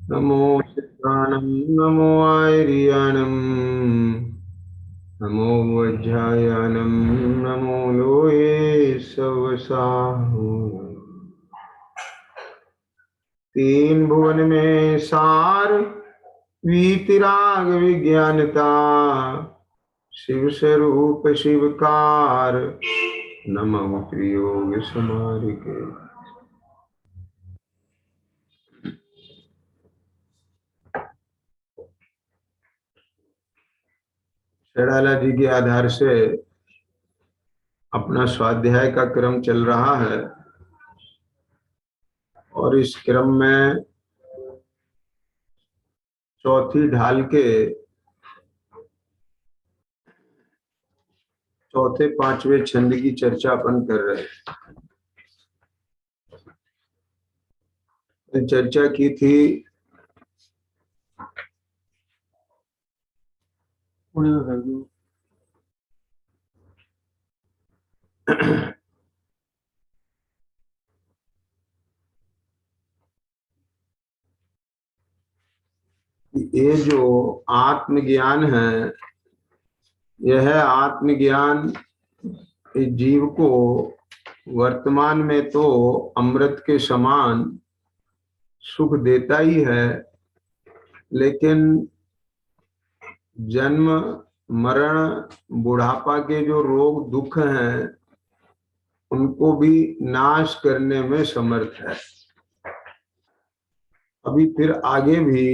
नमो सिद्धाणं नमो आयर्याणं नमो वज्रायणं नमो लोये सवसाहु। तीन भुवन में सार वीतराग विज्ञानता शिव स्वरूप शिवकार नमः त्रियोग समारिके। शेराला जी के आधार से अपना स्वाध्याय का क्रम चल रहा है और इस क्रम में चौथी ढाल के चौथे पांचवें छंद की चर्चा अपन कर रहे हैं। चर्चा की थी ये जो आत्मज्ञान है, यह आत्मज्ञान इस जीव को वर्तमान में तो अमृत के समान सुख देता ही है, लेकिन जन्म मरण बुढ़ापा के जो रोग दुख हैं उनको भी नाश करने में समर्थ है। अभी फिर आगे भी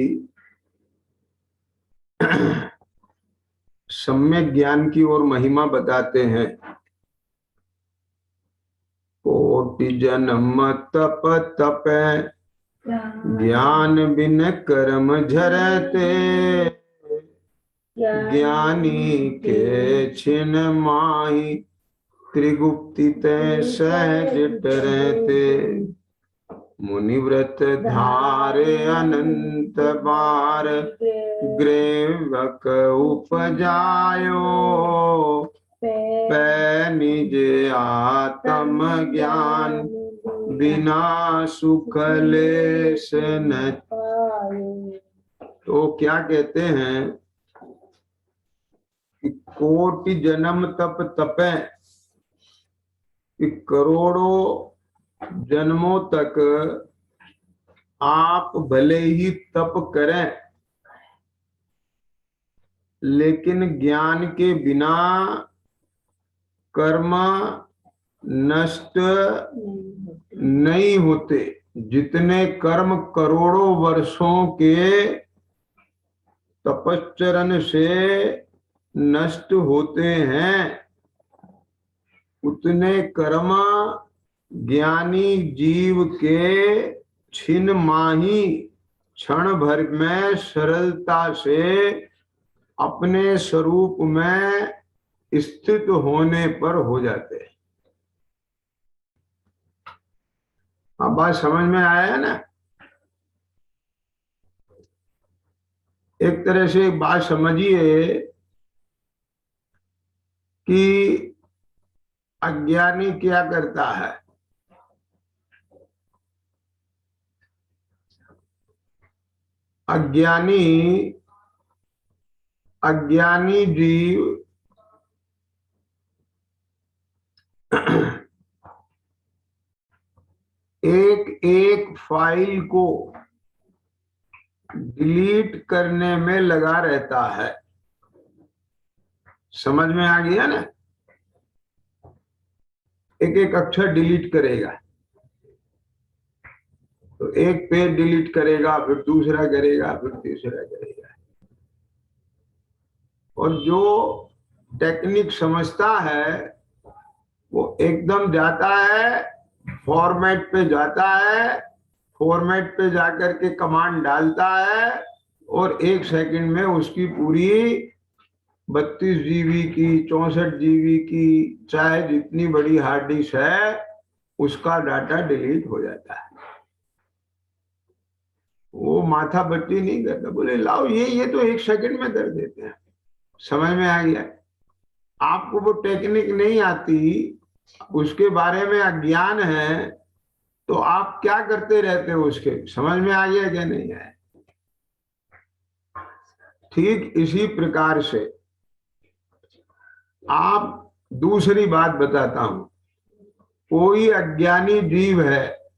सम्यक ज्ञान की ओर महिमा बताते हैं। कोटि जन्म तप तपे ज्ञान बिन कर्म झरते ज्ञानी के छिन माही त्रिगुप्ति ते सहज डरते मुनिव्रत धारे अनंत बार ग्रेवक उपजायो पै निज आत्म ज्ञान बिना सुख लेश न। तो क्या कहते हैं कि कोटि जन्म तप तपे, कि करोड़ों जन्मों तक आप भले ही तप करें, लेकिन ज्ञान के बिना कर्म नष्ट नहीं होते। जितने कर्म करोड़ों वर्षों के तपश्चरण से नष्ट होते हैं, उतने कर्म ज्ञानी जीव के छिन माही क्षण भर में सरलता से अपने स्वरूप में स्थित होने पर हो जाते हैं। अब बात समझ में आया है ना? एक तरह से एक बात समझिए कि अज्ञानी क्या करता है। अज्ञानी जीव एक एक फाइल को डिलीट करने में लगा रहता है। समझ में आ गया ना? एक एक अक्षर डिलीट करेगा, तो एक पेज डिलीट करेगा, फिर दूसरा करेगा, फिर तीसरा करेगा। और जो टेक्निक समझता है वो एकदम जाता है, फॉर्मेट पे जाता है, फॉर्मेट पे जाकर के कमांड डालता है और 1 सेकंड में उसकी पूरी 32 जीबी की 64 जीबी की चाहे जितनी बड़ी हार्ड डिस्क है उसका डाटा डिलीट हो जाता है। वो माथा बत्ती नहीं करता, बोले लाओ ये तो 1 सेकंड में कर देते हैं। समझ में आ गया? आपको वो टेक्निक नहीं आती, उसके बारे में अज्ञान है, तो आप क्या करते रहते हो उसके। समझ में आ गया क्या नहीं है? ठीक इसी प्रकार से आप दूसरी बात बताता हूं, कोई अज्ञानी जीव है,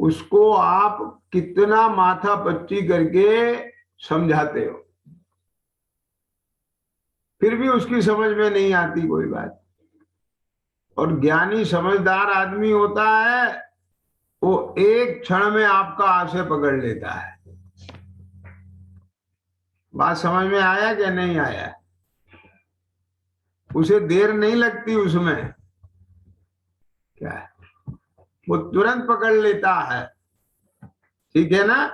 उसको आप कितना माथा पच्ची करके समझाते हो, फिर भी उसकी समझ में नहीं आती कोई बात। और ज्ञानी समझदार आदमी होता है, वो एक क्षण में आपका आशय पकड़ लेता है। बात समझ में आया क्या नहीं आया? उसे देर नहीं लगती उसमें, क्या है, वो तुरंत पकड़ लेता है। ठीक है ना?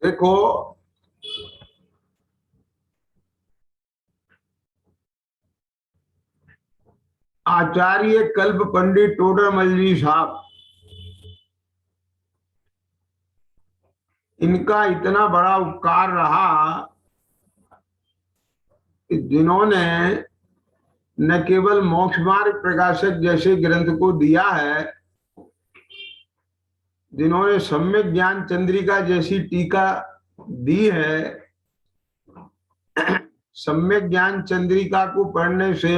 देखो, आचार्य कल्प पंडित टोडरमल जी साहब, इनका इतना बड़ा उपकार रहा कि जिन्होंने न केवल मोक्ष मार्ग प्रकाशक जैसे ग्रंथ को दिया है, जिन्होंने सम्यक ज्ञान चंद्रिका जैसी टीका दी है। सम्यक ज्ञान चंद्रिका को पढ़ने से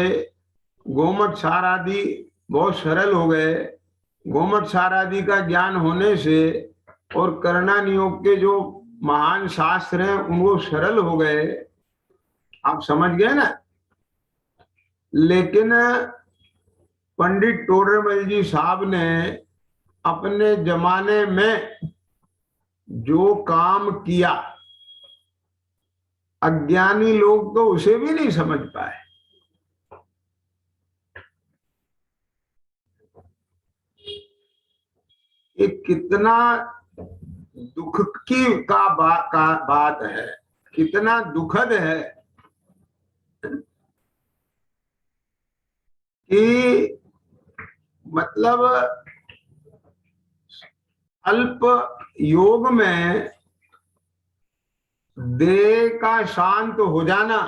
गोमठ सार आदि बहुत सरल हो गए। गोमठ सार आदि का ज्ञान होने से और करना नियोग के जो महान शास्त्र हैं उनको सरल हो गए। आप समझ गए ना? लेकिन पंडित टोडरमल जी साहब ने अपने जमाने में जो काम किया, अज्ञानी लोग तो उसे भी नहीं समझ पाए। ये कितना दुख की बात है, कितना दुखद है कि मतलब अल्प योग में देह का शांत हो जाना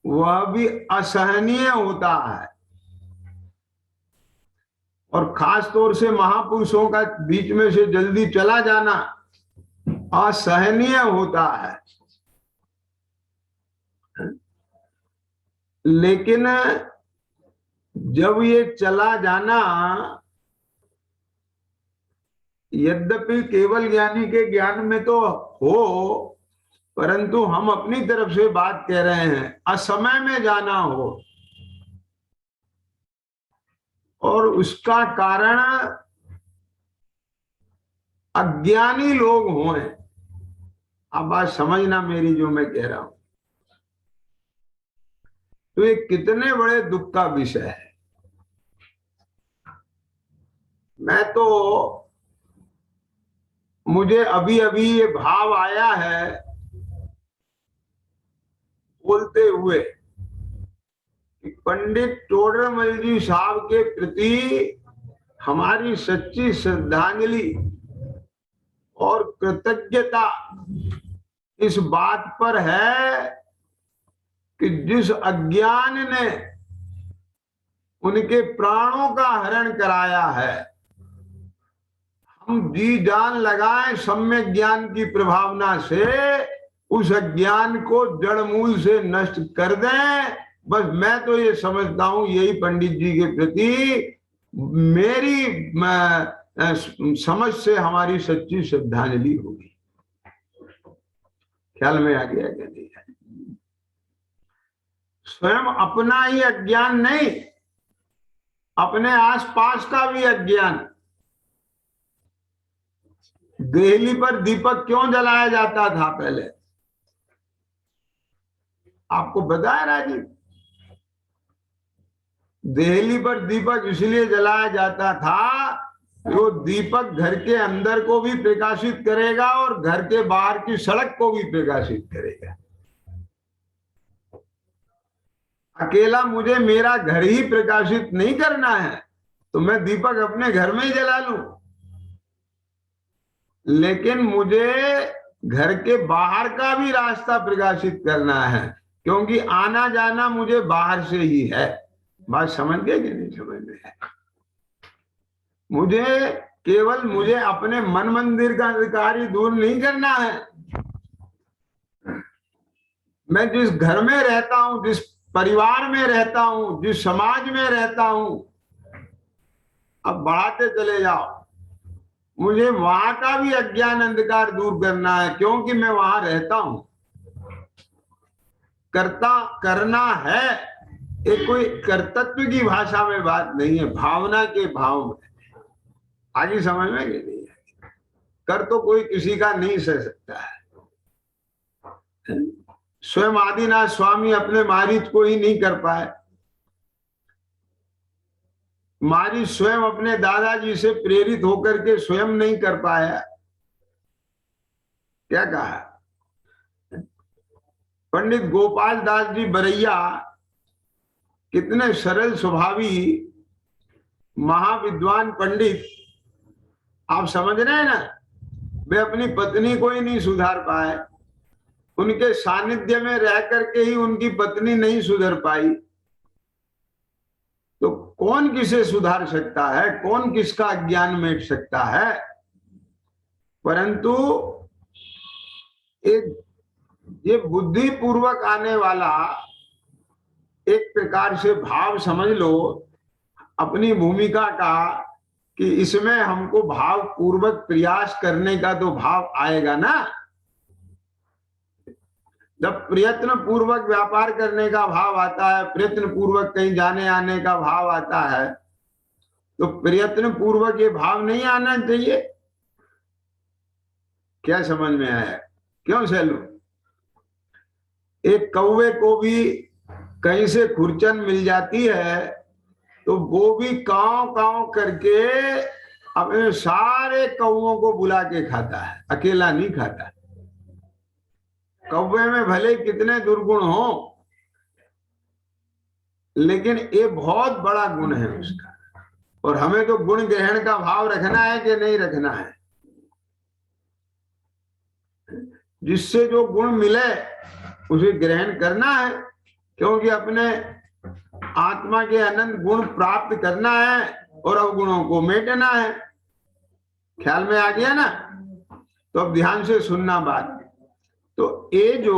वह भी असहनीय होता है, और खास तौर से महापुरुषों का बीच में से जल्दी चला जाना असहनीय होता है। लेकिन जब ये चला जाना, यद्यपि केवल ज्ञानी के ज्ञान में तो हो, परंतु हम अपनी तरफ से बात कह रहे हैं, असमय में जाना हो और उसका कारण अज्ञानी लोग हों। अब बात समझना मेरी जो मैं कह रहा हूं, तो ये कितने बड़े दुख का विषय है। मैं तो, मुझे अभी अभी ये भाव आया है बोलते हुए कि पंडित टोडरमल जी साहब के प्रति हमारी सच्ची श्रद्धांजलि और कृतज्ञता इस बात पर है कि जिस अज्ञान ने उनके प्राणों का हरण कराया है, हम जी जान लगाएं सम्यक ज्ञान की प्रभावना से उस अज्ञान को जड़ मूल से नष्ट कर दें। बस मैं तो ये समझता हूं, यही पंडित जी के प्रति मेरी समझ से हमारी सच्ची श्रद्धांजलि होगी। ख्याल में आ गया क्या नहीं? स्वयं अपना ही अज्ञान नहीं, अपने आसपास का भी अज्ञान। देहली पर दीपक क्यों जलाया जाता था पहले, आपको बताया राजीव? देहली पर दीपक इसलिए जलाया जाता था, वो दीपक घर के अंदर को भी प्रकाशित करेगा और घर के बाहर की सड़क को भी प्रकाशित करेगा। अकेला मुझे मेरा घर ही प्रकाशित नहीं करना है तो मैं दीपक अपने घर में ही जला लूं, लेकिन मुझे घर के बाहर का भी रास्ता प्रकाशित करना है, क्योंकि आना जाना मुझे बाहर से ही है। बात समझ गए कि नहीं समझ में है? मुझे केवल मुझे अपने मन मंदिर का अधिकारी दूर नहीं करना है। मैं जिस घर में रहता हूं, जिस परिवार में रहता हूं, जिस समाज में रहता हूं, अब बढ़ाते चले जाओ, मुझे वहां का भी अज्ञान अंधकार दूर करना है, क्योंकि मैं वहां रहता हूं। करता करना है, ये कोई कर्तव्य की भाषा में बात नहीं है, भावना के भाव में। आगे समझ में नहीं है। कर तो कोई किसी का नहीं सह सकता है। स्वयं आदिनाथ स्वामी अपने मारीच को ही नहीं कर पाए। मारीच स्वयं अपने दादाजी से प्रेरित होकर के स्वयं नहीं कर पाया। क्या कहा? पंडित गोपाल दास जी बरैया कितने सरल स्वभावी महाविद्वान पंडित, आप समझ रहे हैं ना। वे अपनी पत्नी को ही नहीं सुधार पाए, उनके सानिध्य में रह करके ही उनकी पत्नी नहीं सुधर पाई, तो कौन किसे सुधार सकता है? कौन किसका ज्ञान मेट सकता है? परंतु एक ये बुद्धि पूर्वक आने वाला एक प्रकार से भाव समझ लो अपनी भूमिका का, कि इसमें हमको भाव पूर्वक प्रयास करने का तो भाव आएगा ना। जब प्रयत्न पूर्वक व्यापार करने का भाव आता है, प्रयत्न पूर्वक कहीं जाने आने का भाव आता है, तो प्रयत्न पूर्वक ये भाव नहीं आना चाहिए। क्या समझ में आया? क्यों सैलू? एक कौवे को भी कहीं से खुरचन मिल जाती है तो वो भी कांव कांव करके अपने सारे कौवों को बुला के खाता है, अकेला नहीं खाता। कौवे में भले कितने दुर्गुण हो, लेकिन ये बहुत बड़ा गुण है उसका। और हमें तो गुण ग्रहण का भाव रखना है कि नहीं रखना है। जिससे जो गुण मिले उसे ग्रहण करना है, क्योंकि अपने आत्मा के अनंत गुण प्राप्त करना है और अवगुणों को मेटना है। ख्याल में आ गया ना? तो अब ध्यान से सुनना बात। तो ये जो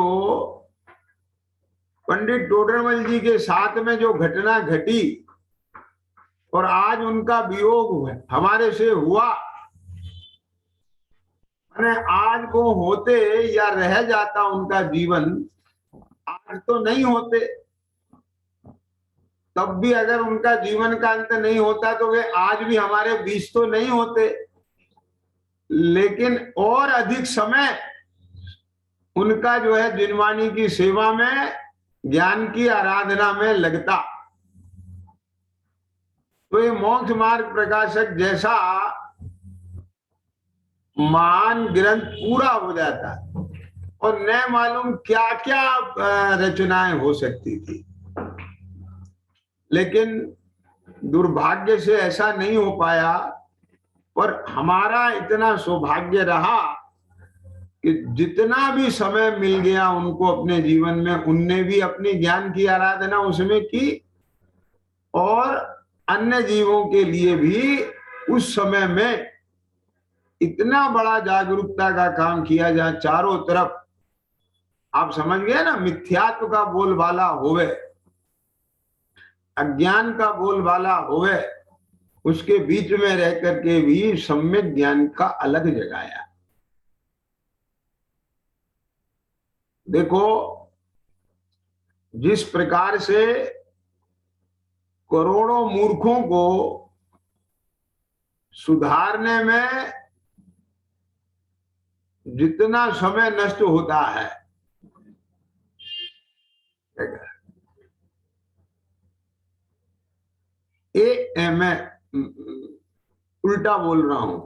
पंडित टोडरमल जी के साथ में जो घटना घटी और आज उनका वियोग हमारे से हुआ, मैंने आज को होते या रह जाता उनका जीवन, आज तो नहीं होते, तब भी अगर उनका जीवन का अंत नहीं होता तो वे आज भी हमारे बीच तो नहीं होते, लेकिन और अधिक समय उनका जो है जिनवाणी की सेवा में, ज्ञान की आराधना में लगता, तो ये मोक्ष मार्ग प्रकाशक जैसा महान ग्रंथ पूरा हो जाता और न मालूम क्या क्या रचनाएं हो सकती थी। लेकिन दुर्भाग्य से ऐसा नहीं हो पाया। पर हमारा इतना सौभाग्य रहा कि जितना भी समय मिल गया उनको अपने जीवन में, उनने भी अपनी ज्ञान की आराधना उसमें की और अन्य जीवों के लिए भी उस समय में इतना बड़ा जागरूकता का काम किया जहां चारों तरफ, आप समझ गए ना, मिथ्यात्व का बोलबाला होवे, अज्ञान का बोलबाला होवे, उसके बीच में रह करके भी सम्यक ज्ञान का अलग जगाया। देखो जिस प्रकार से करोड़ों मूर्खों को सुधारने में जितना समय नष्ट होता है, मैं उल्टा बोल रहा हूं,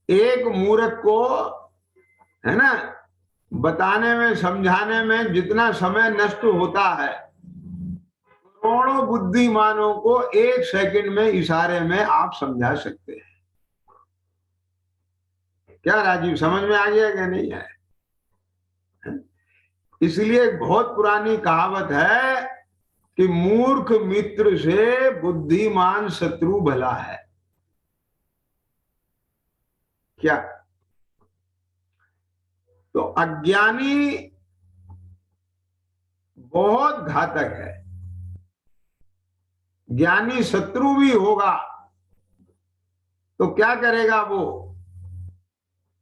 एक मूर्ख को है ना बताने में, समझाने में जितना समय नष्ट होता है, करोड़ों बुद्धिमानों को एक सेकंड में, इशारे में आप समझा सकते हैं। क्या राजीव, समझ में आ गया क्या नहीं है? इसलिए एक बहुत पुरानी कहावत है कि मूर्ख मित्र से बुद्धिमान शत्रु भला है। क्या? तो अज्ञानी बहुत घातक है। ज्ञानी शत्रु भी होगा तो क्या करेगा वो?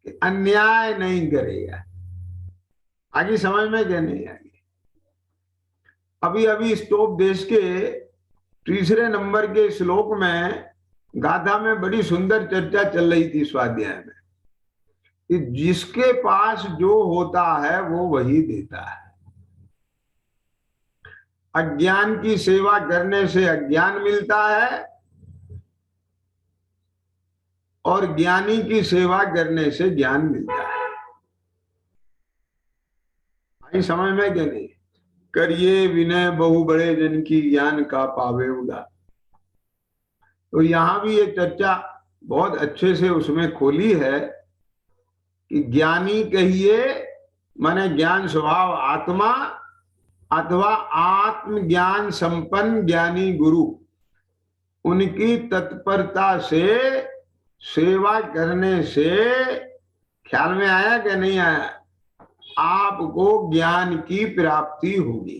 कि अन्याय नहीं करेगा। आगे समझ में क्या नहीं आगे? अभी अभी स्टोप देश के तीसरे नंबर के श्लोक में गाथा में बड़ी सुंदर चर्चा चल रही थी स्वाध्याय में, कि जिसके पास जो होता है वो वही देता है। अज्ञान की सेवा करने से अज्ञान मिलता है और ज्ञानी की सेवा करने से ज्ञान मिलता है। आई समझ में क्या नहीं? करिए विनय बहु बड़े जन की, ज्ञान का पावे उदा। तो यहां भी ये चर्चा बहुत अच्छे से उसमें खोली है कि ज्ञानी कहिए माने ज्ञान स्वभाव आत्मा, अथवा आत्मज्ञान संपन्न ज्ञानी गुरु, उनकी तत्परता से सेवा करने से ख्याल में आया कि नहीं आया? आपको ज्ञान की प्राप्ति होगी,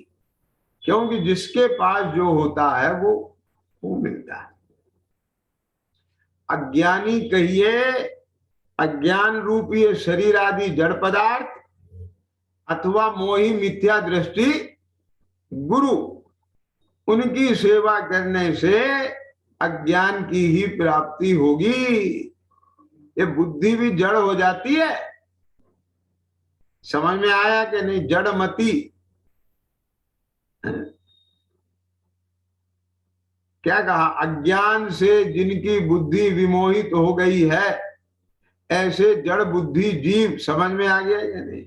क्योंकि जिसके पास जो होता है वो मिलता है। अज्ञानी कहिए अज्ञान रूपी ये शरीर आदि जड़ पदार्थ, अथवा मोही मिथ्या दृष्टि गुरु, उनकी सेवा करने से अज्ञान की ही प्राप्ति होगी। ये बुद्धि भी जड़ हो जाती है। समझ में आया कि नहीं? जड़मती। क्या कहा? अज्ञान से जिनकी बुद्धि विमोहित हो गई है, ऐसे जड़ बुद्धि जीव। समझ में आ गया या नहीं?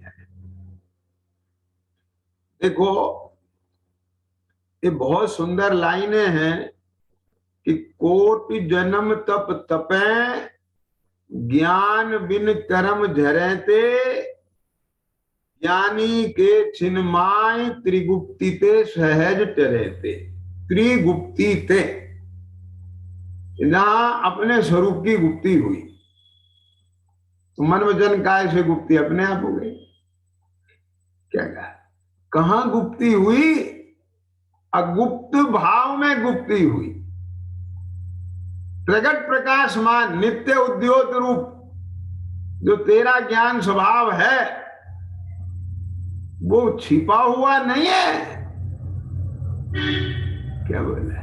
देखो, ये बहुत सुंदर लाइनें हैं कि कोटि जन्म तप तपे, ज्ञान बिन कर्म झरते, ज्ञानी के छिन्माय त्रिगुप्ति ते सहज टरते। त्रिगुप्ति ते, ना अपने स्वरूप की गुप्ति हुई, तो मन वचन काय से गुप्ति अपने आप हो गई। क्या कहा? कहां गुप्ति हुई? अगुप्त भाव में गुप्ति हुई। प्रगट प्रकाशमान नित्य उद्योत रूप जो तेरा ज्ञान स्वभाव है, वो छिपा हुआ नहीं है। क्या बोला?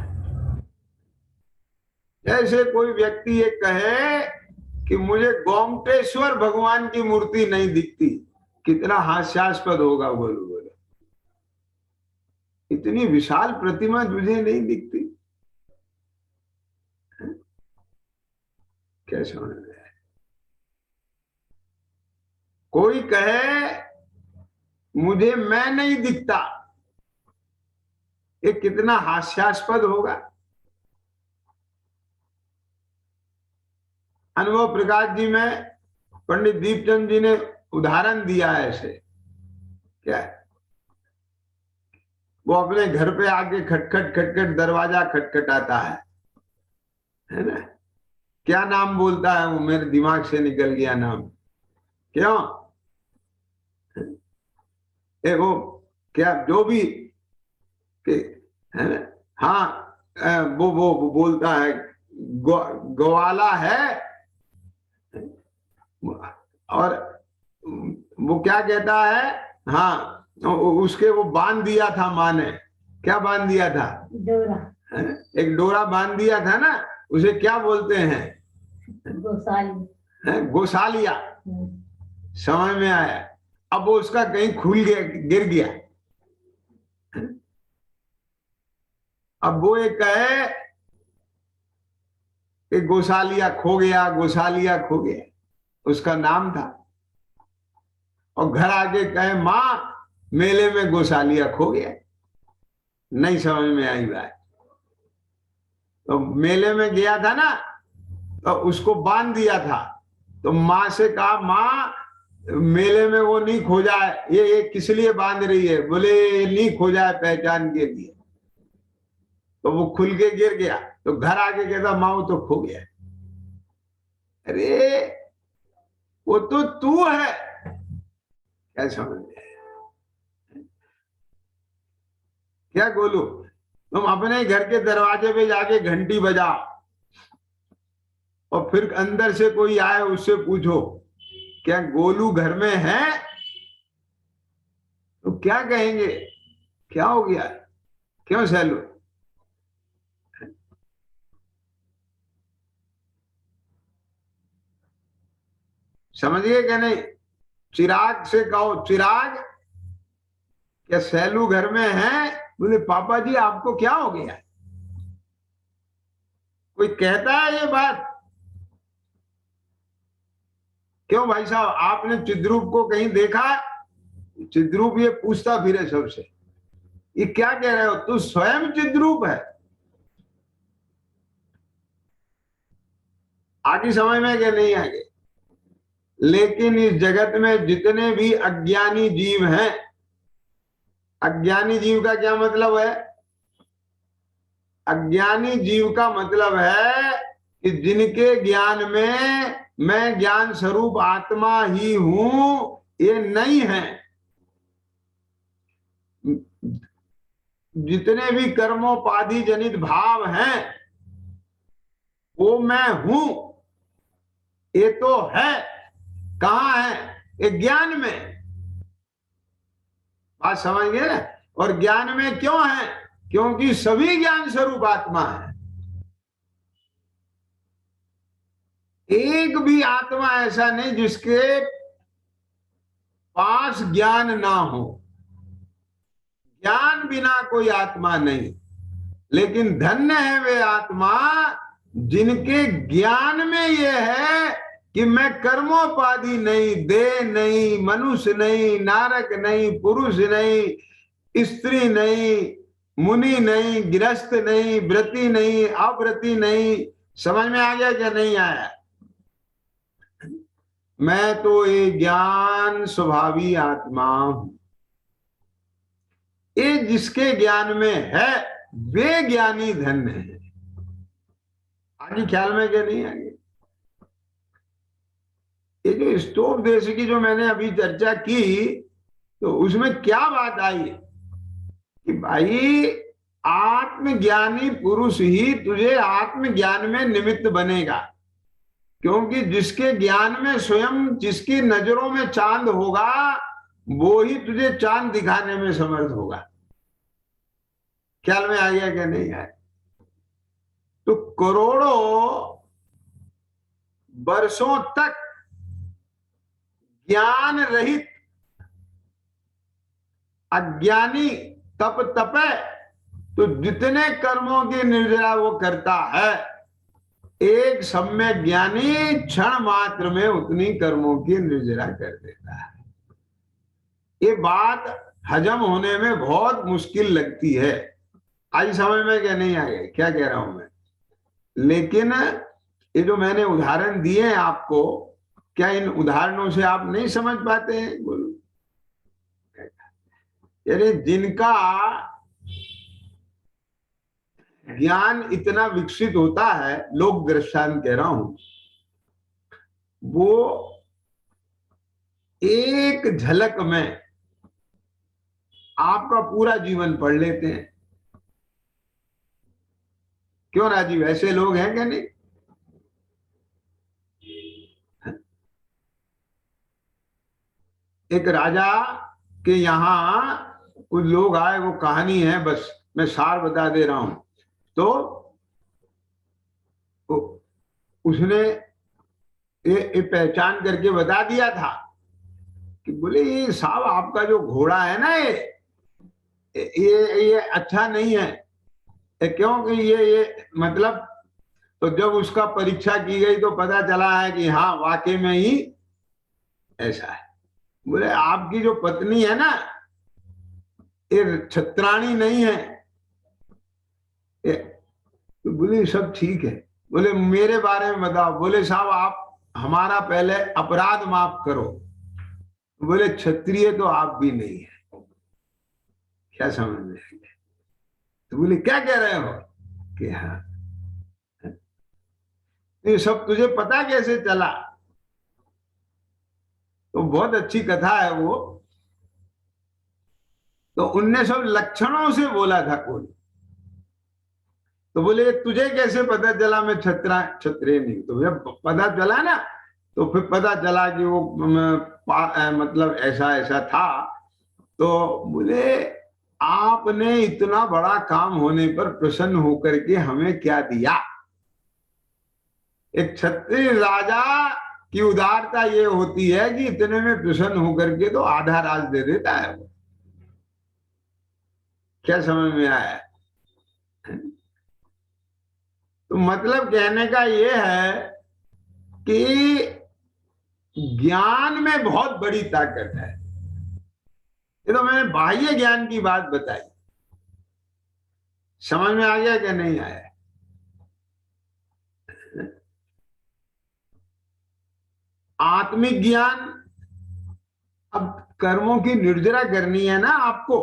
जैसे कोई व्यक्ति ये कहे कि मुझे गोमटेश्वर भगवान की मूर्ति नहीं दिखती, कितना हास्यास्पद होगा। बोलो बोलो, इतनी विशाल प्रतिमा तुझे नहीं दिखती? कैसे होने लगा? कोई कहे मुझे मैं नहीं दिखता, ये कितना हास्यास्पद होगा। अनुभव प्रकाश जी में पंडित दीपचंद जी ने उदाहरण दिया है ऐसे। क्या है? वो अपने घर पे आके खटखट खटखट दरवाजा खटखटाता है ना? क्या नाम बोलता है वो? मेरे दिमाग से निकल गया नाम। क्यों? वो क्या जो भी कि है ना? हाँ, वो बोलता है ग्वाला है, और वो क्या कहता है? हाँ, उसके वो बांध दिया था माँ ने। क्या बांध दिया था? डोरा। एक डोरा बांध दिया था ना, उसे क्या बोलते हैं? गोसाली। गोसालिया। समझ में आया? अब वो उसका कहीं खुल गया, गिर गया। अब वो एक कहे कि गोसालिया खो गया, गोसालिया खो गया, उसका नाम था। और घर आके कहे माँ मेले में गोसालिया खो गया। नहीं समझ में आई बात। तो मेले में गया था ना, तो उसको बांध दिया था। तो माँ से कहा माँ मेले में वो नहीं खो जाए, ये किस लिए बांध रही है? बोले नहीं खो जाए पहचान के लिए। तो वो खुल के गिर गया। तो घर आके कहता माँ वो तो खो गया। अरे वो तो तू है। क्या समझ में? क्या गोलू, तुम अपने घर के दरवाजे पे जाके घंटी बजाओ और फिर अंदर से कोई आए उससे पूछो क्या गोलू घर में है, तो क्या कहेंगे? क्या हो गया? क्यों सैलू? समझ गए क्या नहीं? चिराग से कहो, चिराग क्या सैलू घर में है? बोले पापा जी आपको क्या हो गया? कोई कहता है ये बात? क्यों भाई साहब, आपने चिद्रूप को कहीं देखा? चिद्रूप ये पूछता फिरे सबसे, ये क्या कह रहे हो, तू स्वयं चिद्रूप है। आगे समझ में क्या नहीं आगे? लेकिन इस जगत में जितने भी अज्ञानी जीव हैं, अज्ञानी जीव का क्या मतलब है? अज्ञानी जीव का मतलब है कि जिनके ज्ञान में मैं ज्ञान स्वरूप आत्मा ही हूं ये नहीं है। जितने भी कर्मोपाधि जनित भाव हैं वो मैं हूं, ये तो है। कहाँ है? ये ज्ञान में। बात समझ गए ना? और ज्ञान में क्यों है? क्योंकि सभी ज्ञान स्वरूप आत्मा है। एक भी आत्मा ऐसा नहीं जिसके पास ज्ञान ना हो। ज्ञान बिना कोई आत्मा नहीं। लेकिन धन्य है वे आत्मा जिनके ज्ञान में ये है कि मैं कर्मोपाधि नहीं, देह नहीं, मनुष्य नहीं, नारक नहीं, पुरुष नहीं, स्त्री नहीं, मुनि नहीं, गृहस्थ नहीं, व्रती नहीं, अव्रती नहीं। समझ में आ गया क्या नहीं आया? मैं तो ये ज्ञान स्वभावी आत्मा हूं। ये जिसके ज्ञान में है वे ज्ञानी धन्य है। आगे ख्याल में क्या नहीं आगे? ये जो स्टोव देश की जो मैंने अभी चर्चा की तो उसमें क्या बात आई कि भाई आत्मज्ञानी पुरुष ही तुझे आत्मज्ञान में निमित्त बनेगा। क्योंकि जिसके ज्ञान में स्वयं जिसकी नजरों में चांद होगा वो ही तुझे चांद दिखाने में समर्थ होगा। ख्याल में आ गया क्या नहीं आया? तो करोड़ों वर्षों तक ज्ञान रहित अज्ञानी तप तपे तो जितने कर्मों की निर्जरा वो करता है, एक सम्यक ज्ञानी क्षण मात्र में उतनी कर्मों की निर्जरा कर देता है। ये बात हजम होने में बहुत मुश्किल लगती है। आज समझ में क्या नहीं आया क्या कह रहा हूं मैं? लेकिन ये जो मैंने उदाहरण दिए हैं आपको, क्या इन उदाहरणों से आप नहीं समझ पाते हैं? बोलो। यानी जिनका ज्ञान इतना विकसित होता है, लोक दृष्टांत कह रहा हूं, वो एक झलक में आपका पूरा जीवन पढ़ लेते हैं। क्यों राजीव, ऐसे लोग हैं क्या नहीं? एक राजा के यहाँ कुछ लोग आए, वो कहानी है, बस मैं सार बता दे रहा हूं। तो उसने ये पहचान करके बता दिया था कि बोले ये साहब आपका जो घोड़ा है ना ये अच्छा नहीं है। क्योंकि ये मतलब, तो जब उसका परीक्षा की गई तो पता चला है कि हाँ वाकई में ही ऐसा है। बोले आपकी जो पत्नी है ना ये छत्राणी नहीं है। तो बोले सब ठीक है। बोले मेरे बारे में बताओ। बोले साहब आप हमारा पहले अपराध माफ करो। बोले क्षत्रिय तो आप भी नहीं है। क्या समझ में? तो बोले क्या कह रहे हो कि हाँ, ये सब तुझे पता कैसे चला? बहुत अच्छी कथा है वो। तो उनने सब लक्षणों से बोला था कोई। तो बोले तुझे कैसे पता चला मैं क्षत्रिय नहीं? तो जब पता चला ना, तो फिर पता चला कि वो मतलब ऐसा ऐसा था। तो बोले आपने इतना बड़ा काम होने पर प्रसन्न होकर के हमें क्या दिया? एक क्षत्रिय राजा की उदारता ये होती है कि इतने में प्रसन्न होकर के तो आधा राज दे देता है वो। क्या समझ में आया? तो मतलब कहने का ये है कि ज्ञान में बहुत बड़ी ताकत है। ये तो मैंने बाह्य ज्ञान की बात बताई, समझ में आ गया कि नहीं आया? आत्मिक ज्ञान, अब कर्मों की निर्जरा करनी है ना आपको,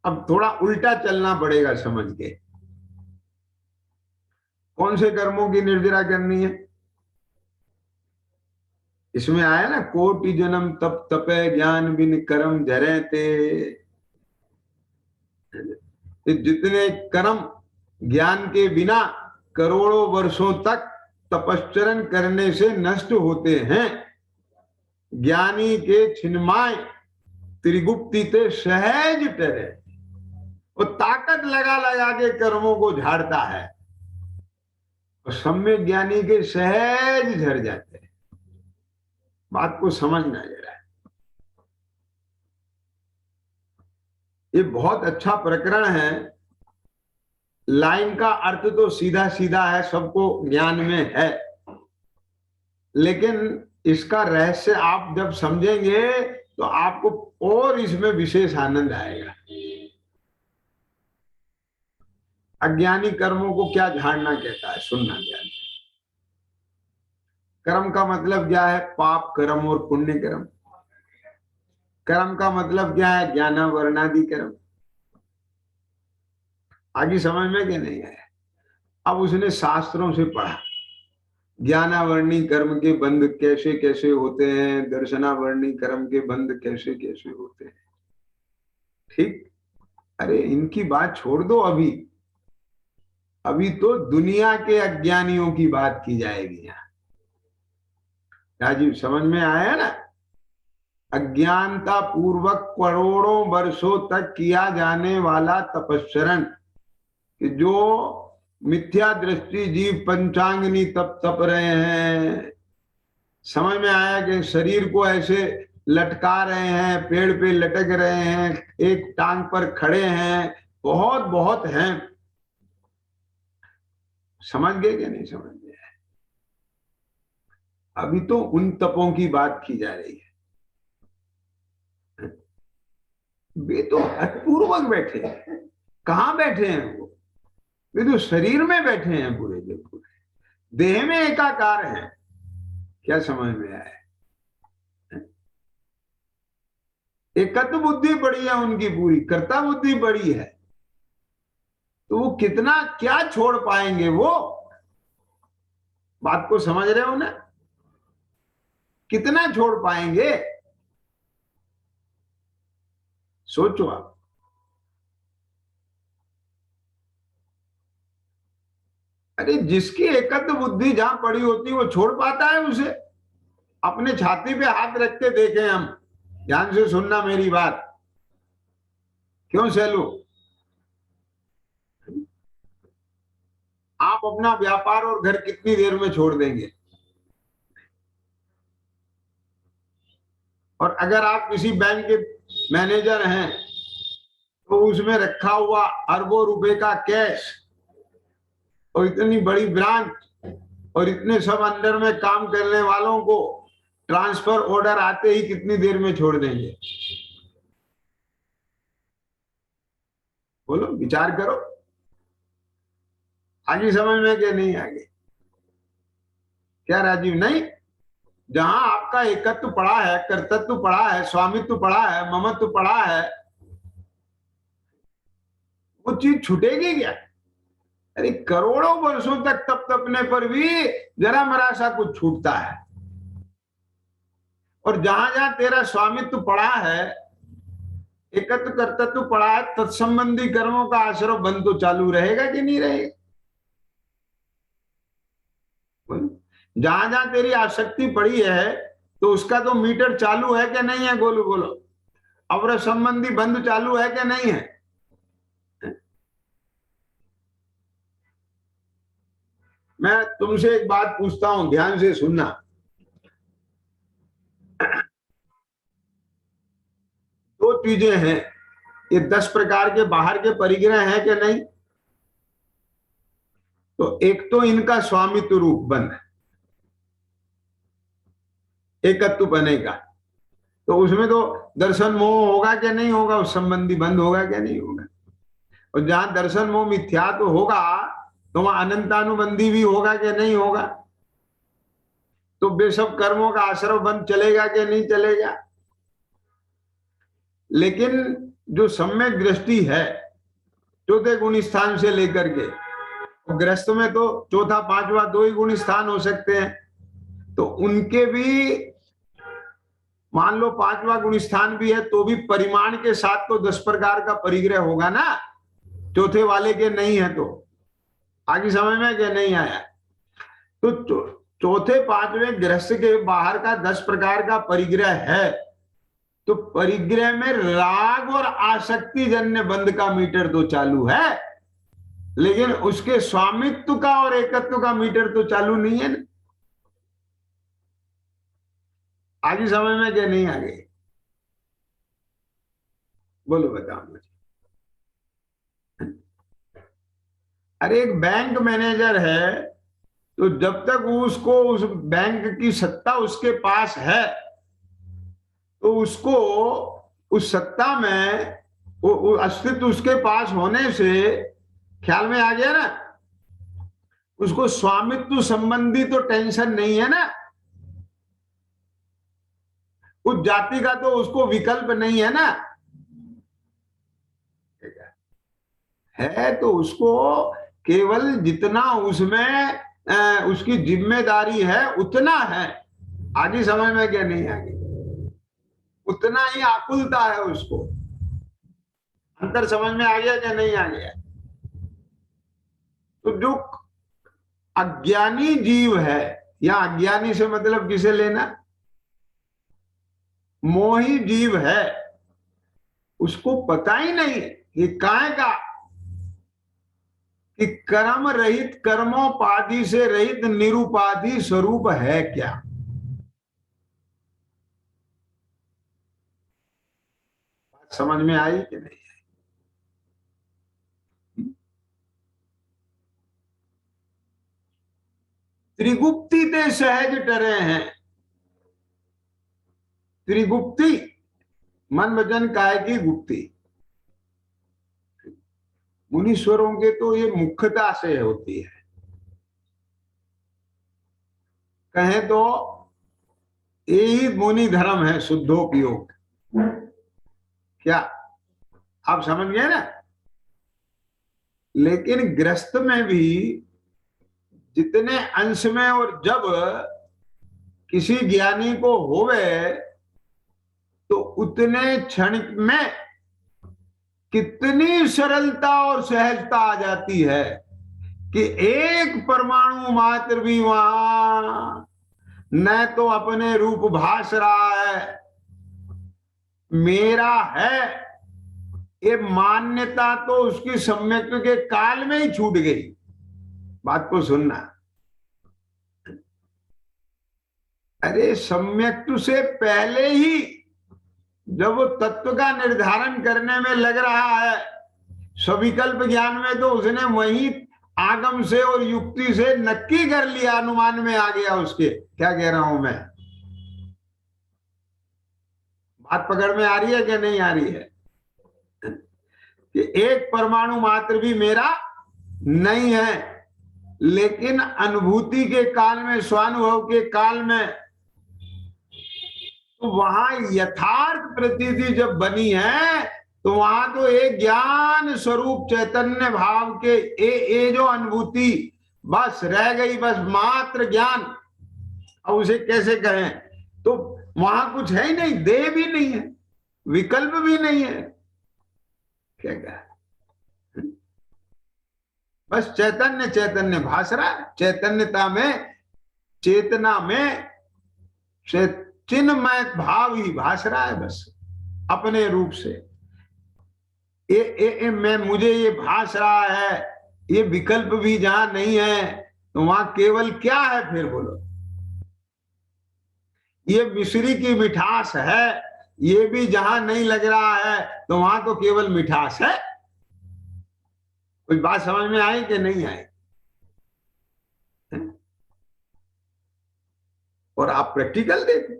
अब थोड़ा उल्टा चलना पड़ेगा समझ के। कौन से कर्मों की निर्जरा करनी है? इसमें आया ना, कोटि जन्म तप तपे ज्ञान बिन कर्म जरे ते। जितने कर्म ज्ञान के बिना करोड़ों वर्षों तक तपश्चरण करने से नष्ट होते हैं, ज्ञानी के छिन्माय त्रिगुप्ति ते सहज टरे। वो ताकत लगा लगा के कर्मों को झाड़ता है और सम्यक ज्ञानी के सहज झड़ जाते हैं। बात को समझना जरा, ये बहुत अच्छा प्रकरण है। लाइन का अर्थ तो सीधा सीधा है, सबको ज्ञान में है, लेकिन इसका रहस्य आप जब समझेंगे तो आपको और इसमें विशेष आनंद आएगा। अज्ञानी कर्मों को क्या झाड़ना कहता है, सुनना ज्ञान। कर्म का मतलब क्या है? पाप कर्म और पुण्य कर्म। कर्म का मतलब क्या है? ज्ञान वर्णादि कर्म। आगे समझ में क्या नहीं आया? अब उसने शास्त्रों से पढ़ा, ज्ञानावर्णी कर्म के बंध कैसे कैसे होते हैं, दर्शनावर्णी कर्म के बंध कैसे कैसे होते हैं। ठीक, अरे इनकी बात छोड़ दो, अभी अभी तो दुनिया के अज्ञानियों की बात की जाएगी यहाँ। राजीव समझ में आया ना? अज्ञानता पूर्वक करोड़ों वर्षों तक किया जाने वाला तपस्चरण, कि जो मिथ्या दृष्टि जीव पंचांगनी तप तप रहे हैं। समझ में आया कि शरीर को ऐसे लटका रहे हैं, पेड़ पे लटक रहे हैं, एक टांग पर खड़े हैं, बहुत बहुत हैं। समझ गए कि नहीं समझ गए? अभी तो उन तपों की बात की जा रही है। वे तो अपूर्वक बैठे हैं। कहाँ बैठे हैं वो? वे तो शरीर में बैठे हैं पूरे के पूरे, देह में एकाकार हैं। क्या समझ में आया? एकत्व बुद्धि बड़ी है उनकी, पूरी कर्ता बुद्धि बड़ी है। तो वो कितना क्या छोड़ पाएंगे वो? बात को समझ रहे हो ना? कितना छोड़ पाएंगे, सोचो आप। अरे जिसकी एकत्व बुद्धि जहां पड़ी होती है वो छोड़ पाता है उसे? अपने छाती पे हाथ रख के देखें हम, ध्यान से सुनना मेरी बात। क्यों सैलू? आप अपना व्यापार और घर कितनी देर में छोड़ देंगे? और अगर आप किसी बैंक के मैनेजर हैं तो उसमें रखा हुआ अरबों रुपए का कैश और इतनी बड़ी ब्रांच और इतने सब अंदर में काम करने वालों को ट्रांसफर ऑर्डर आते ही कितनी देर में छोड़ देंगे? बोलो, विचार करो। आगे समझ में क्या नहीं आगे? क्या राजीव? नहीं, जहां आपका एकत्व पड़ा है, कर्तृत्व पड़ा है, स्वामित्व पड़ा है, ममत्व पड़ा है, वो चीज छूटेगी क्या? अरे करोड़ों वर्षों तक तप तपने पर भी जरा मरा सा कुछ छूटता है। और जहां जहां तेरा स्वामित्व पड़ा है, एकत्व कर्तृत्व पड़ा है, तत्संबंधी कर्मों का आश्रव बंध तो चालू रहेगा कि नहीं रहेगा? जहां जहां तेरी आसक्ति पड़ी है तो उसका तो मीटर चालू है कि नहीं है? बोलो बोलो। अवर संबंधी बंध चालू है कि नहीं है? मैं तुमसे एक बात पूछता हूं, ध्यान से सुनना। दो चीजें हैं, ये 10 प्रकार के बाहर के परिग्रह हैं कि नहीं? तो एक तो इनका स्वामित्व रूप बंध, एकत्व बनेगा, तो उसमें तो दर्शन मोह होगा कि नहीं होगा? उस संबंधी बंध होगा कि नहीं होगा? और जहां दर्शन मोह मिथ्या तो होगा, तो वहां अनंतानुबंधी भी होगा कि नहीं होगा? तो बेशक कर्मों का आश्रव बंध चलेगा कि नहीं चलेगा? लेकिन जो सम्यक दृष्टि है, चौथे गुण स्थान से लेकर के, गृहस्थ में तो चौथा पांचवा 2 ही गुण स्थान हो सकते हैं, तो उनके भी मान लो 5वां गुण स्थान भी है, तो भी परिमाण के साथ तो 10 प्रकार का परिग्रह होगा ना, चौथे वाले के नहीं है। तो आगे समझ में क्या नहीं आया? तो चौथे पांचवें गृहस्थ के बाहर का 10 प्रकार का परिग्रह है, तो परिग्रह में राग और आसक्ति जन्य बंध का मीटर तो चालू है, लेकिन उसके स्वामित्व का और एकत्व का मीटर तो चालू नहीं है ना। आगे समझ में क्या नहीं आ गई? बोलो बताओ मुझे। अरे एक बैंक मैनेजर है, तो जब तक उसको उस बैंक की सत्ता उसके पास है, तो उसको उस सत्ता में वो अस्तित्व उसके पास होने से, ख्याल में आ गया ना, उसको स्वामित्व संबंधी तो टेंशन नहीं है ना। उस जाति का तो उसको विकल्प नहीं है ना, है तो उसको केवल जितना उसमें उसकी जिम्मेदारी है उतना है। आगे समझ में क्या नहीं आगे? उतना ही आकुलता है उसको। अंतर समझ में आ गया क्या नहीं आ गया? तो जो अज्ञानी जीव है, या अज्ञानी से मतलब किसे लेना, मोही जीव है, उसको पता ही नहीं कि काहे का कि कर्म रहित, कर्मोपाधि से रहित निरुपाधि स्वरूप है क्या। समझ में आई कि नहीं? त्रिगुप्ती ते सहज टरे हैं। त्रिगुप्ती मन वचन काय की गुप्ती। मुनीश्वरों के तो ये मुख्यता से होती है, कहें तो यही मुनि धर्म है, शुद्धोपयोग। क्या आप समझ गए ना? लेकिन गृहस्थ में भी जितने अंश में, और जब किसी ज्ञानी को होवे तो उतने क्षण में कितनी सरलता और सहजता आ जाती है कि एक परमाणु मात्र भी वहां न तो अपने रूप भास रहा है, मेरा है, ये मान्यता तो उसकी सम्यक के काल में ही छूट गई। बात को सुनना, अरे सम्यक से पहले ही जब वो तत्व का निर्धारण करने में लग रहा है, सविकल्प ज्ञान में, तो उसने वही आगम से और युक्ति से नक्की कर लिया, अनुमान में आ गया उसके। क्या कह रहा हूं मैं? बात पकड़ में आ रही है कि नहीं आ रही है? कि एक परमाणु मात्र भी मेरा नहीं है, लेकिन अनुभूति के काल में, स्वानुभव के काल में, तो वहां यथार्थ प्रतीति जब बनी है, तो वहां तो एक ज्ञान स्वरूप चैतन्य भाव के ये जो अनुभूति बस रह गई, बस मात्र ज्ञान। अब उसे कैसे कहें? तो वहां कुछ है ही नहीं, देह भी नहीं है, विकल्प भी नहीं है। क्या कहा? बस चैतन्य चैतन्य भास रहा है, चैतन्यता में, चेतना में चिन्मय भाव ही भास रहा है बस अपने रूप से। मैं मुझे ये भास रहा है, ये विकल्प भी जहां नहीं है तो वहां केवल क्या है फिर बोलो? ये मिश्री की मिठास है, ये भी जहां नहीं लग रहा है तो वहां तो केवल मिठास है। कुछ बात समझ में आई कि नहीं आई? और आप प्रैक्टिकल देखो,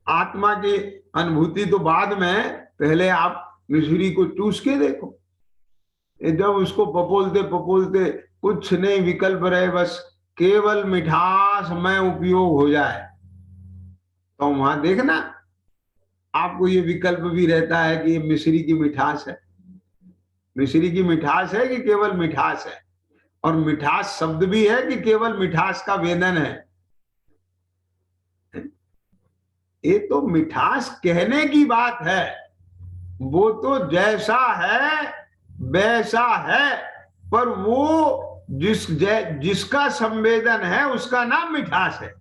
आत्मा की अनुभूति तो बाद में, पहले आप मिश्री को चूस के देखो। जब उसको पपोलते पपोलते कुछ नहीं विकल्प रहे, बस केवल मिठास में उपयोग हो जाए, तो वहां देखना आपको ये विकल्प भी रहता है कि ये मिश्री की मिठास है। मिश्री की मिठास है कि केवल मिठास है? और मिठास शब्द भी है कि केवल मिठास का वेदन है? ये तो मिठास कहने की बात है, वो तो जैसा है वैसा है, पर वो जिसका संवेदन है उसका नाम मिठास है।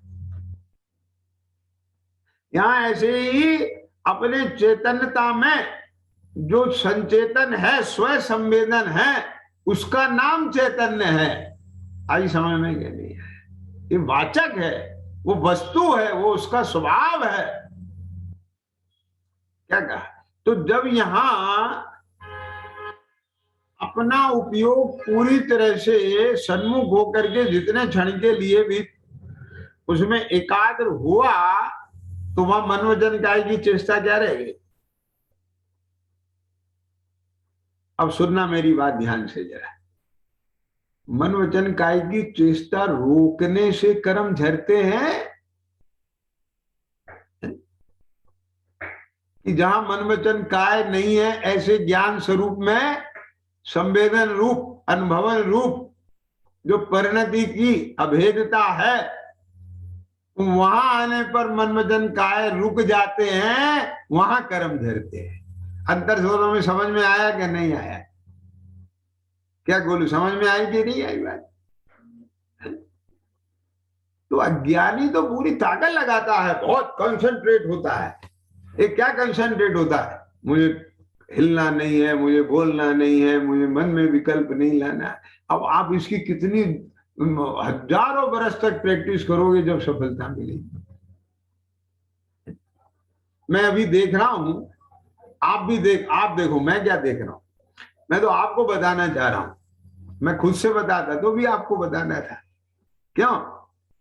यहां ऐसे ही अपने चैतन्यता में जो संचेतन है, स्व संवेदन है, उसका नाम चैतन्य है। आई समझ में क्या नहीं है? ये वाचक है, वो वस्तु है, वो उसका स्वभाव है। क्या कहा? तो जब यहां अपना उपयोग पूरी तरह से सन्मुख होकर के जितने क्षण के लिए भी उसमें एकाग्र हुआ, तो वह मन वचन काय की चेष्टा क्या रहेगी? अब सुनना मेरी बात ध्यान से जरा। मन वचन काय की चेष्टा रोकने से कर्म झरते हैं कि जहां मन वचन काय नहीं है, ऐसे ज्ञान स्वरूप में संवेदन रूप, अनुभवन रूप जो परिणति की अभेदता है, वहां आने पर मन वचन काय रुक जाते हैं, वहां कर्म धरते हैं। अंतर दोनों में समझ में आया कि नहीं आया? क्या गोलू, समझ में आई कि नहीं आई बात? तो अज्ञानी तो पूरी ताकत लगाता है, बहुत कंसंट्रेट होता है। ये क्या कंसंट्रेट होता है? मुझे हिलना नहीं है, मुझे बोलना नहीं है, मुझे मन में विकल्प नहीं लाना है। अब आप इसकी कितनी हजारों बरस तक प्रैक्टिस करोगे जब सफलता मिलेगी। मैं अभी देख रहा हूं, आप देखो मैं क्या देख रहा हूं। मैं तो आपको बताना चाह रहा हूं, मैं खुद से बताता तो भी आपको बताना था। क्यों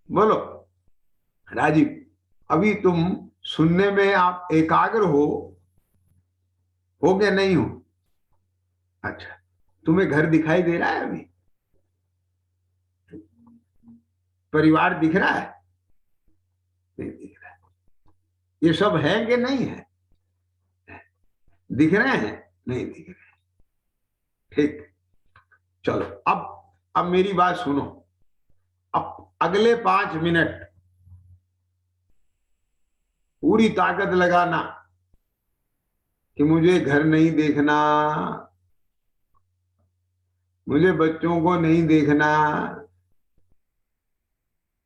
बोलो राजीव? अभी तुम सुनने में आप एकाग्र हो के नहीं हो? अच्छा, तुम्हें घर दिखाई दे रहा है? अभी परिवार दिख रहा है? नहीं दिख रहा है। ये सब है कि नहीं है? दिख रहे हैं? नहीं दिख रहे। ठीक, चलो अब मेरी बात सुनो। अब अगले 5 मिनट पूरी ताकत लगाना कि मुझे घर नहीं देखना, मुझे बच्चों को नहीं देखना।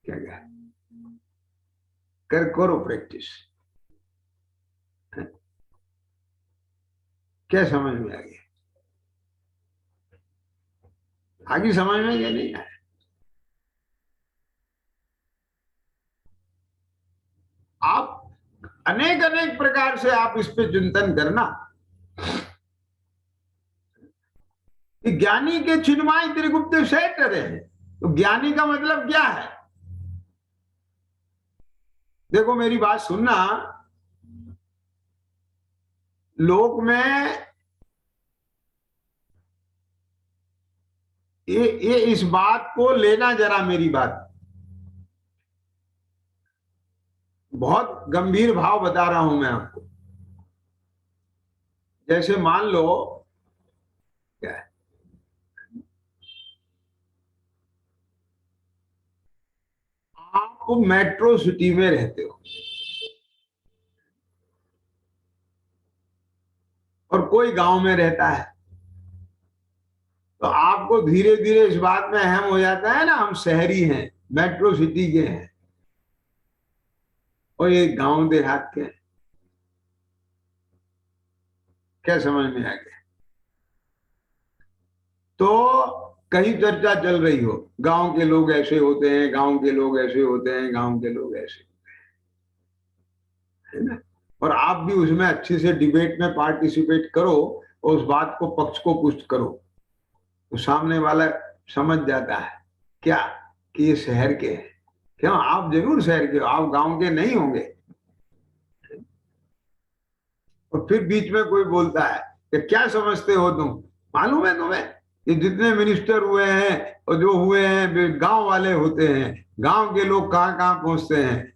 क्या क्या करो प्रैक्टिस। क्या समझ में आ गया? आगे समझ में क्या नहीं आया? आप अनेक अनेक प्रकार से आप इस पे चिंतन करना कि ज्ञानी के चिन्माय त्रिगुप्त सेठ रहे हैं। तो ज्ञानी का मतलब क्या है? देखो मेरी बात सुनना, लोक में ये इस बात को लेना जरा, मेरी बात बहुत गंभीर भाव बता रहा हूं मैं आपको। जैसे मान लो, क्या है, आप मेट्रो सिटी में रहते हो, और कोई गांव में रहता है, तो आपको धीरे धीरे इस बात में अहम हो जाता है ना, हम शहरी हैं, मेट्रो सिटी के हैं और ये गांव देहात के हैं। क्या समझ में आ गया? तो कहीं चर्चा चल रही हो, गांव के लोग ऐसे होते हैं, गांव के लोग ऐसे होते हैं, गांव के लोग ऐसे, है ना, और आप भी उसमें अच्छे से डिबेट में पार्टिसिपेट करो और उस बात को पक्ष को पुष्ट करो, तो सामने वाला समझ जाता है क्या कि ये शहर के हैं। क्यों? आप जरूर शहर के हो, आप गांव के नहीं होंगे। और फिर बीच में कोई बोलता है कि क्या समझते हो तुम, मालूम है तुम्हें ये जितने मिनिस्टर हुए हैं और जो हुए हैं वे गांव वाले होते हैं, गांव के लोग कहाँ कहाँ पहुंचते हैं।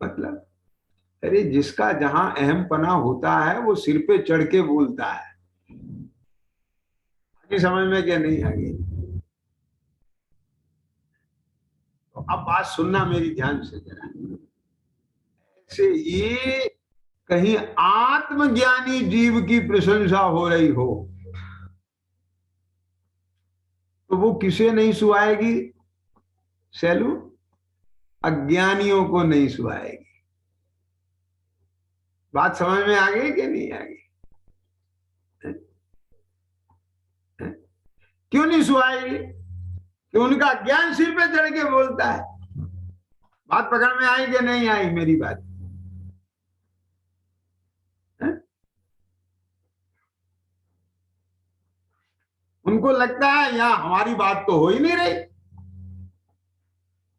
मतलब अरे जिसका जहां अहम पना होता है वो सिर पे चढ़ के बोलता है। आगे समझ में क्या नहीं आ गई? तो अब बात सुनना मेरी ध्यान से जरा, से ये कहीं आत्मज्ञानी जीव की प्रशंसा हो रही हो तो वो किसे नहीं सुहाएगी सैलू? अज्ञानियों को नहीं सुहाएगी। बात समझ में आ गई कि नहीं आ गई? क्यों नहीं सुहाएगी? कि उनका ज्ञान सिर पे चढ़ के बोलता है। बात पकड़ में आई कि नहीं आई मेरी बात? है? उनको लगता है यहां हमारी बात तो हो ही नहीं रही।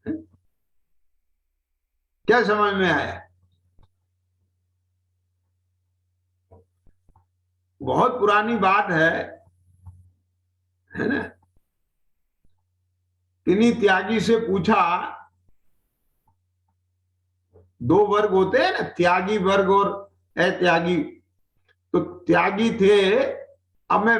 है? क्या समझ में आया? बहुत पुरानी बात है ना। किन्हीं त्यागी से पूछा, दो वर्ग होते हैं ना, त्यागी वर्ग और अत्यागी। तो त्यागी थे, अब मैं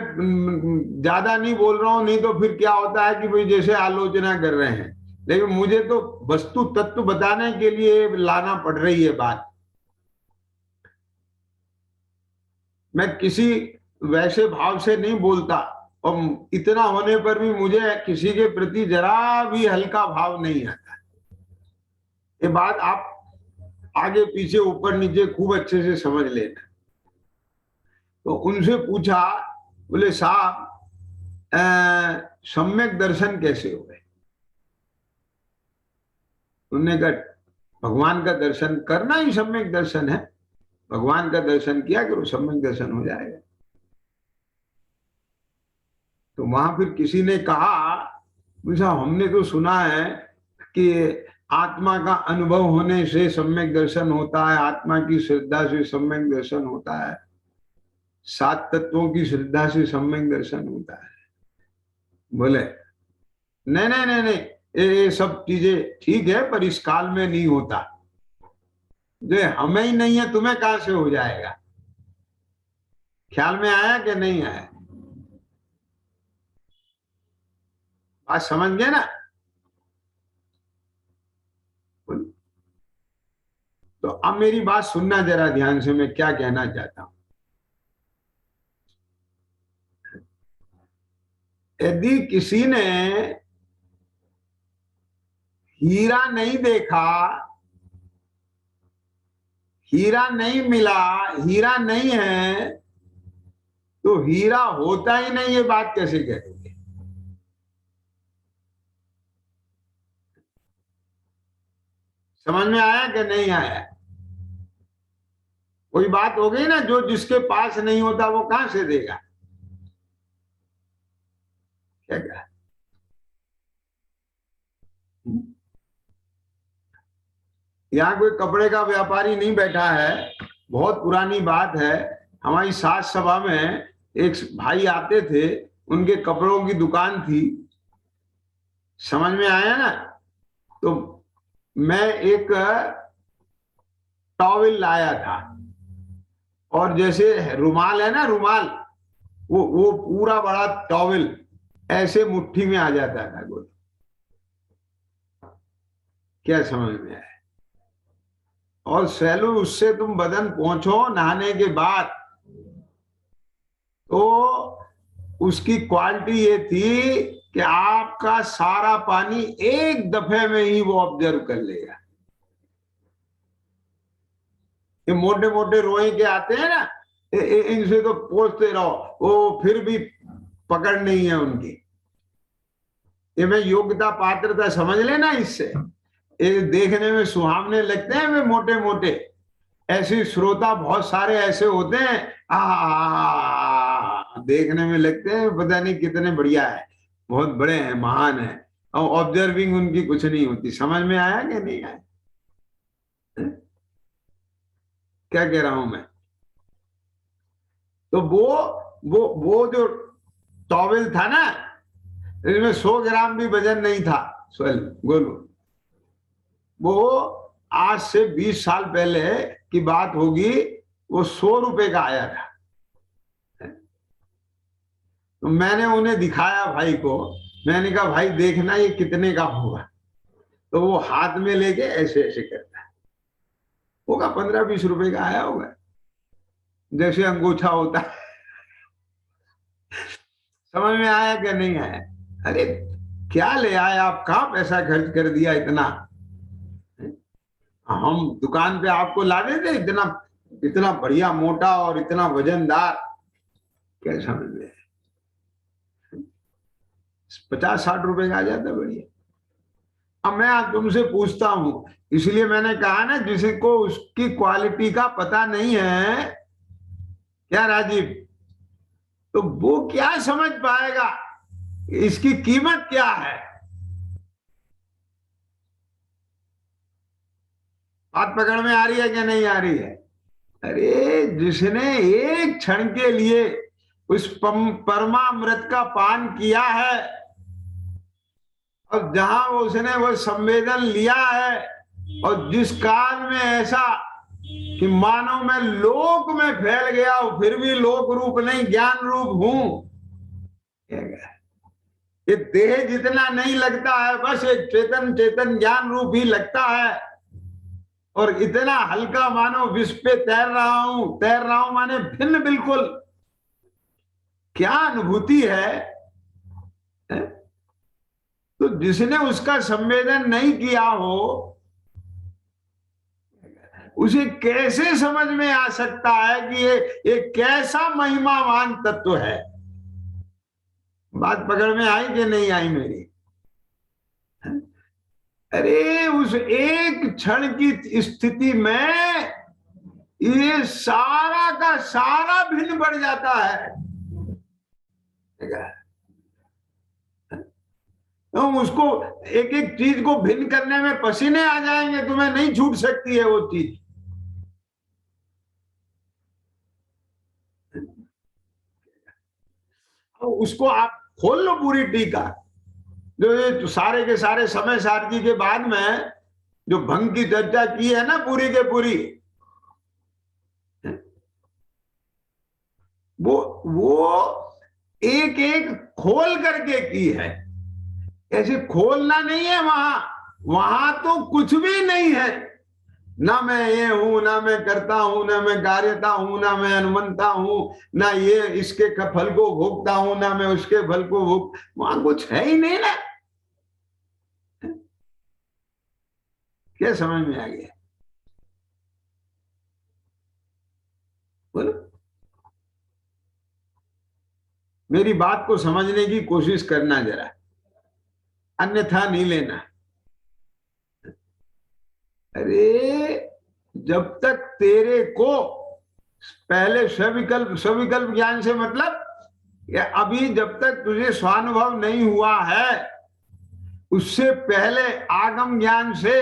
ज्यादा नहीं बोल रहा हूं, नहीं तो फिर क्या होता है कि भाई जैसे आलोचना कर रहे हैं, लेकिन मुझे तो वस्तु तत्व बताने के लिए लाना पड़ रही है बात। मैं किसी वैसे भाव से नहीं बोलता, और इतना होने पर भी मुझे किसी के प्रति जरा भी हल्का भाव नहीं आता। ये बात आप आगे पीछे ऊपर नीचे खूब अच्छे से समझ लेना। तो उनसे पूछा, बोले साहब सम्यक दर्शन कैसे हो गए? उन्होंने कहा भगवान का दर्शन करना ही सम्यक दर्शन है, भगवान का दर्शन किया करो सम्यक दर्शन हो जाएगा। तो वहां फिर किसी ने कहा, मुझा हमने तो सुना है कि आत्मा का अनुभव होने से सम्यक दर्शन होता है, आत्मा की श्रद्धा से सम्यक दर्शन होता है, सात तत्वों की श्रद्धा से सम्यक दर्शन होता है। बोले नहीं नहीं नहीं नहीं, ये सब चीजें ठीक है पर इस काल में नहीं होता। जो हमें ही नहीं है तुम्हें कहां से हो जाएगा? ख्याल में आया कि नहीं आया? बात समझ गए ना? तो अब मेरी बात सुनना जरा ध्यान से, मैं क्या कहना चाहता हूं। यदि किसी ने हीरा नहीं देखा, हीरा नहीं मिला, हीरा नहीं है, तो हीरा होता ही नहीं, ये बात कैसे कहेंगे? समझ में आया कि नहीं आया? कोई बात हो गई ना, जो जिसके पास नहीं होता वो कहां से देगा? क्या क्या? यहाँ कोई कपड़े का व्यापारी नहीं बैठा है, बहुत पुरानी बात है। हमारी साज सभा में एक भाई आते थे, उनके कपड़ों की दुकान थी। समझ में आया ना? तो मैं एक टॉवेल लाया था, और जैसे रुमाल है ना, रुमाल, वो पूरा बड़ा टॉवेल ऐसे मुट्ठी में आ जाता था गोल। क्या समझ में आया? और सैलू उससे तुम बदन पहुंचो नहाने के बाद, तो उसकी क्वालिटी ये थी कि आपका सारा पानी एक दफे में ही वो ऑब्जर्व कर लेगा। ये मोटे मोटे रोए के आते हैं ना, इनसे तो पूछते रहो, वो फिर भी पकड़ नहीं है उनकी। ये मैं योग्यता पात्रता समझ लेना इससे। ये देखने में सुहावने लगते हैं वे मोटे मोटे, ऐसे श्रोता बहुत सारे ऐसे होते हैं, देखने में लगते हैं पता नहीं कितने बढ़िया है, बहुत बड़े हैं, महान है, और ऑब्जर्विंग उनकी कुछ नहीं होती। समझ में आया कि नहीं आया? क्या कह रहा हूं मैं? तो वो जो टॉवेल था ना, इसमें 100 ग्राम भी वजन नहीं था। गोलू, वो आज से 20 साल पहले की बात होगी, वो 100 रुपए का आया था। तो मैंने उन्हें दिखाया भाई को, मैंने कहा भाई देखना ये कितने का होगा। तो वो हाथ में लेके ऐसे ऐसे करता है, होगा 15-20 रुपए का आया होगा, जैसे अंगूठा होता है। समझ में आया कि नहीं आया? अरे क्या ले आए आप, कहाँ पैसा खर्च कर दिया इतना? हम दुकान पे आपको ला देते इतना इतना बढ़िया मोटा और इतना वजनदार, क्या समझ में? 50-60 रुपए का आ जाता बढ़िया। अब मैं आज तुमसे पूछता हूं, इसलिए मैंने कहा ना, जिसको उसकी क्वालिटी का पता नहीं है, क्या राजीव, तो वो क्या समझ पाएगा इसकी कीमत क्या है? बात पकड़ में आ रही है कि नहीं आ रही है? अरे जिसने एक क्षण के लिए उस परमामृत का पान किया है, और जहां उसने वो संवेदन लिया है, और जिस काल में ऐसा कि मानो मैं लोक में फैल गया हूं, फिर भी लोक रूप नहीं ज्ञान रूप हूं। ये देह जितना नहीं लगता है, बस एक चेतन चेतन ज्ञान रूप ही लगता है, और इतना हल्का मानो विश्व पे तैर रहा हूं माने भिन्न बिल्कुल। क्या अनुभूति है? तो जिसने उसका संवेदन नहीं किया हो, उसे कैसे समझ में आ सकता है कि ये कैसा महिमावान तत्व है? बात पकड़ में आई कि नहीं आई मेरी? अरे उस एक क्षण की स्थिति में ये सारा का सारा भिन्न बढ़ जाता है। तो उसको एक एक चीज को भिन्न करने में पसीने आ जाएंगे, तुम्हें नहीं छूट सकती है वो चीज। तो उसको आप खोल लो पूरी टीका, जो ये सारे के सारे समय सारथी के बाद में जो भंग की चर्चा की है ना पूरी के पूरी, वो एक एक खोल करके की है। ऐसे खोलना नहीं है, वहां तो कुछ भी नहीं है। ना मैं ये हूं, ना मैं करता हूं, ना मैं कार्यता हूं, ना मैं अनुमंता हूं, ना ये इसके फल को भोगता हूं, ना मैं उसके फल को भोग, वहां कुछ है ही नहीं ना। क्या समझ में आ गया? बोलो, मेरी बात को समझने की कोशिश करना जरा, अन्यथा नहीं लेना। अरे जब तक तेरे को पहले सविकल्प ज्ञान से मतलब, या अभी जब तक तुझे स्वानुभव नहीं हुआ है, उससे पहले आगम ज्ञान से,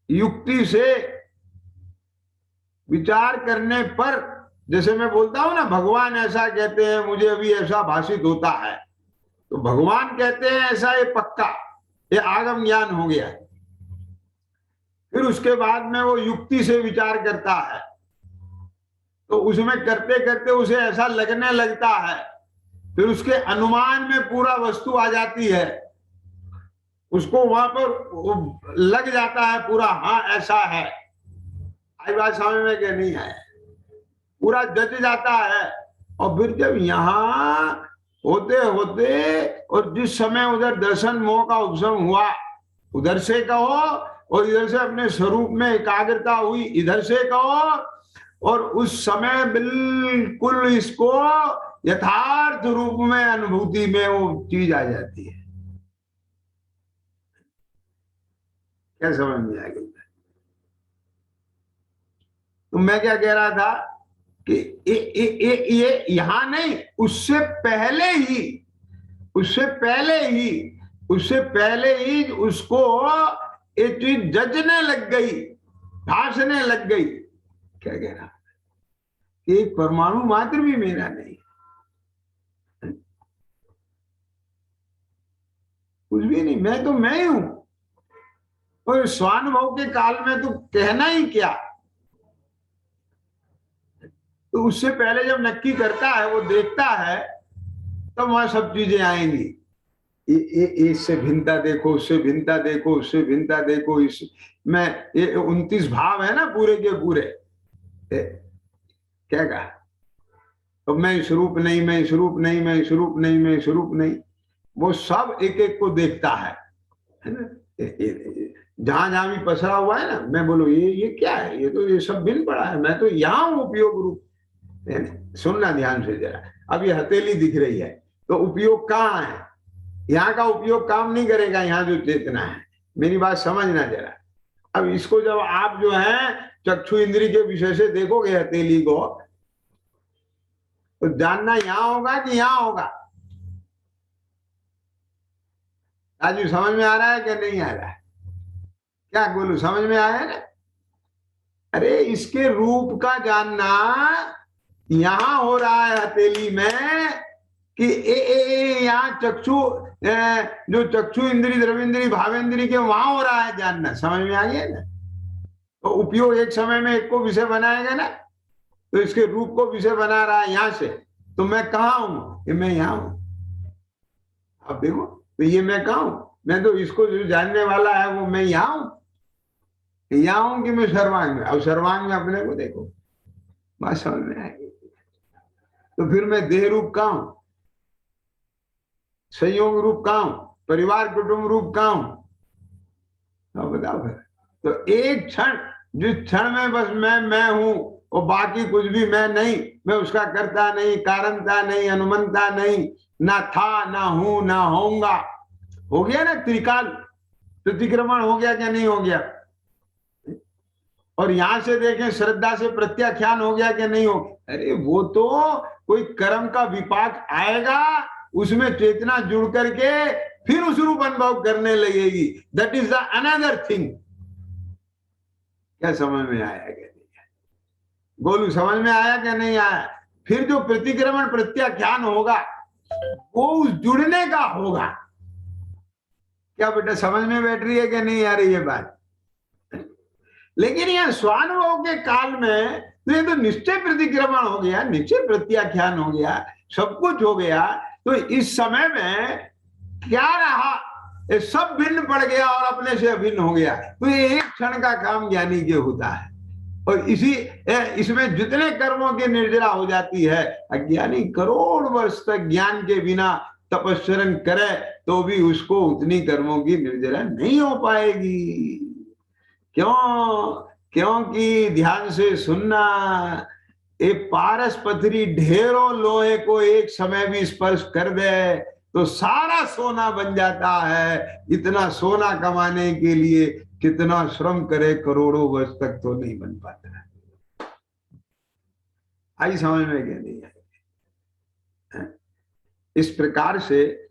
युक्ति से विचार करने पर, जैसे मैं बोलता हूं ना भगवान ऐसा कहते हैं, मुझे अभी ऐसा भाषित होता है, तो भगवान कहते हैं ऐसा, ये पक्का, ये आगम ज्ञान हो गया। फिर उसके बाद में वो युक्ति से विचार करता है, तो उसमें करते करते उसे ऐसा लगने लगता है, फिर उसके अनुमान में पूरा वस्तु आ जाती है, उसको वहां पर लग जाता है पूरा, हाँ ऐसा है। आई बात समझ में कि नहीं आया? पूरा जज जाता है। और फिर जब यहाँ होते होते और जिस समय उधर दर्शन मोह का उपशम हुआ, उधर से कहो, और इधर से अपने स्वरूप में एकाग्रता हुई, इधर से कहो, और उस समय बिल्कुल इसको यथार्थ रूप में अनुभूति में वो चीज आ जाती है। क्या समझ में आ गई? तो मैं क्या कह रहा था कि ये यहां नहीं, उससे पहले ही, उससे पहले ही, उससे पहले ही उसको ये चीज जजने लग गई, भाषने लग गई। क्या कह रहा? एक परमाणु मात्र भी मेरा नहीं, कुछ भी नहीं, मैं तो मैं ही हूं। और स्वानुभव के काल में तो कहना ही क्या। तो उससे पहले जब नक्की करता है, वो देखता है, तो वहां सब चीजें आएंगी। इससे भिन्नता देखो, उससे भिन्नता देखो, उससे भिन्नता देखो, इस मैं ये 29 भाव है ना पूरे के पूरे। क्या कहा? तो मैं स्वरूप नहीं, मैं स्वरूप नहीं, मैं स्वरूप नहीं, मैं स्वरूप नहीं, वो सब एक एक को देखता है ना। जहां जहां भी पसरा हुआ है ना, मैं बोलो ये क्या है, ये तो ये सब भिन्न पड़ा है, मैं तो यहाँ हूं उपयोग रूप। सुनना ध्यान से जरा, अब ये हथेली दिख रही है, तो उपयोग कहाँ है? यहाँ का उपयोग काम नहीं करेगा, यहाँ जो चेतना है। मेरी बात समझना जरा। अब इसको जब आप जो है चक्षु इंद्री के विषय से देखोगे हथेली को, तो जानना यहाँ होगा कि यहाँ होगा? राजू समझ में आ रहा है कि नहीं आ रहा है? क्या बोलू, समझ में आया ना? अरे इसके रूप का जानना यहां हो रहा है हथेली में, कि यहाँ चक्षु, जो चक्षु इंद्री, द्रविंद्री, भावेंद्री के वहां हो रहा है जानना। समझ में आ गया ना? तो उपयोग एक समय में एक को विषय बनाएगा ना, तो इसके रूप को विषय बना रहा है यहां से। तो मैं कहा हूं? कि मैं यहां हूं। अब देखो, तो ये मैं कहा हूं? मैं तो इसको जो जानने वाला है वो मैं यहां हूं, यहाँ हूं कि मैं सर्वांग में? अब सर्वांग में अपने को देखो, बात समझ में आएगी। तो फिर मैं देह रूप का हूं, संयोग रूप का हूं, परिवार कुटुंब रूप का हूं? अब बताओ फिर। तो एक क्षण, जिस क्षण में बस मैं हूं, और बाकी कुछ भी मैं नहीं, मैं उसका करता नहीं, कारणता नहीं, अनुमंता नहीं, ना था ना हूं ना होऊंगा, हो गया ना त्रिकाल प्रतिक्रमण, हो गया क्या नहीं हो गया? और यहां से देखें श्रद्धा से प्रत्याख्यान हो गया कि नहीं हो? अरे वो तो कोई कर्म का विपाक आएगा, उसमें चेतना जुड़ करके फिर उस रूप अनुभव करने लगेगी। That is the another thing. क्या समझ में आया क्या? गोलू समझ में आया क्या नहीं आया? फिर जो प्रतिक्रमण प्रत्याख्यान होगा वो उस जुड़ने का होगा। क्या बेटा समझ में बैठ रही है कि नहीं आ रही है बात? लेकिन यह स्वानुभव के काल में तो ये तो निश्चय प्रतिक्रमण हो गया, निश्चय प्रत्याख्यान हो गया, सब कुछ हो गया। तो इस समय में क्या रहा? ये सब भिन्न पड़ गया और अपने से अभिन्न हो गया। तो ये एक क्षण का काम ज्ञानी के होता है। और इसमें जितने कर्मों की निर्जरा हो जाती है, अज्ञानी करोड़ वर्ष तक ज्ञान के बिना तपस्वरण करे तो भी उसको उतनी कर्मों की निर्जरा नहीं हो पाएगी। क्यों? क्योंकि ध्यान से सुनना, एक पारस पथरी ढेरों लोहे को एक समय भी स्पर्श कर दे तो सारा सोना बन जाता है। इतना सोना कमाने के लिए कितना श्रम करे, करोड़ों वर्ष तक तो नहीं बन पाता है। आई समझ में क्या नहीं है? इस प्रकार से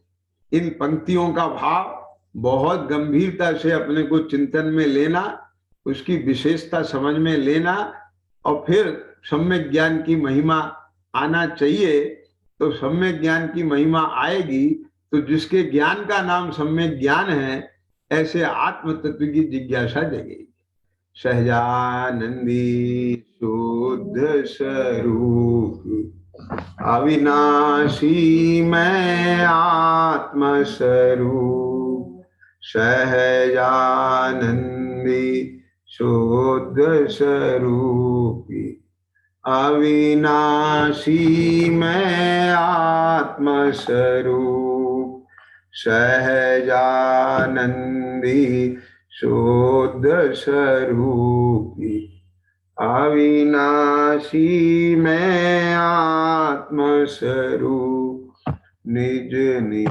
इन पंक्तियों का भाव बहुत गंभीरता से अपने को चिंतन में लेना, उसकी विशेषता समझ में लेना, और फिर सम्यक ज्ञान की महिमा आना चाहिए। तो सम्यक ज्ञान की महिमा आएगी तो जिसके ज्ञान का नाम सम्यक ज्ञान है, ऐसे आत्म तत्व की जिज्ञासा जगेगी। सहजानंदी शुद्ध स्वरूप अविनाशी मैं आत्म स्वरूप, सहजानंदी शुद्ध स्वरूपी अविनाशी मैं आत्मस्वरूप सहजानंदी शुद्ध स्वरूपी। अविनाशी मैं आत्मस्वरूप निज निज